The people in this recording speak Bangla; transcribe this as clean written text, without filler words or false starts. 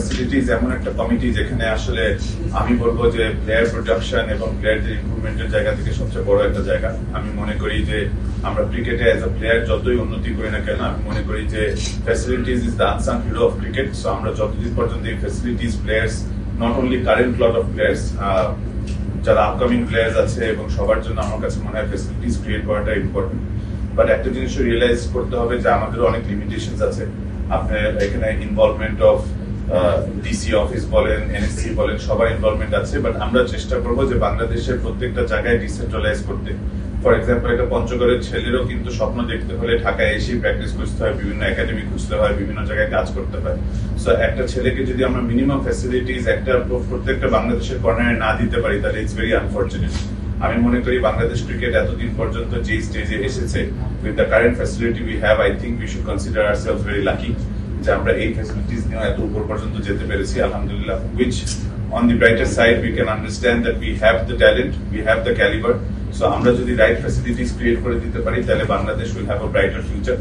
ফ্যাসিলিটিজ এমন একটা কমিটি যেখানে আসলে আমি বলবো যে প্লেয়ার প্রোডাকশন এবং প্লেয়ারদের ইমপ্রুভমেন্টের জায়গা থেকে সবচেয়ে বড় একটা জায়গা। আমি মনে করি যে আমরা ক্রিকেটে অ্যাজ আ প্লেয়ার যতই উন্নতি করি না কেন, আমি মনে করি যে facilities is the unsung hero of cricket. So আমরা যতদিন পর্যন্ত এই facilities players, not only current lot of players, যারা আপকামিং প্লেয়ার্স আছে এবং সবার জন্য আমার কাছে মনে হয় ফ্যাসিলিটিস ক্রিয়েট করাটা ইম্পর্টেন্ট। বাট একটা জিনিস রিয়েলাইজ করতে হবে যে আমাদের অনেক লিমিটেশনস আছে। আপনার এখানে ইনভলভমেন্ট অফ ডিসি অফিস বলেন, এনএসসি বলেন, সবার ইনভলভমেন্ট আছে। বাট আমরা চেষ্টা করবো যে বাংলাদেশের প্রত্যেকটা জায়গায় ডিসেন্ট্রালাইজ করতে। ফর এক্সাম্পল, একটা পঞ্চগড়ের ছেলেরও কিন্তু স্বপ্ন দেখতে হলে ঢাকায় এসে প্র্যাকটিস করতে হয়, বিভিন্ন একাডেমি খুঁজতে হয়, বিভিন্ন জায়গায় কাজ করতে হয়। সো একটা ছেলেকে যদি আমরা মিনিমাম ফ্যাসিলিটিস প্রত্যেকটা বাংলাদেশের কর্নারে না দিতে পারি, তাহলে ইটস ভেরি আনফরচুনেট। আমি মনে করি বাংলাদেশ ক্রিকেট এতদিন পর্যন্ত যে স্টেজে এসেছে, with the current facility we have, I think we should consider ourselves very lucky যে আমরা এই ফ্যাসিলিটিস নিয়ে এত উপর পর্যন্ত যেতে পেরেছি, আলহামদুলিল্লাহ। Which on the brighter side we can understand that we have the talent, we have the caliber. So আমরা যদি রাইট ফ্যাসিলিটিস ক্রিয়েট করে দিতে পারি, তাহলে Bangladesh will have a brighter future.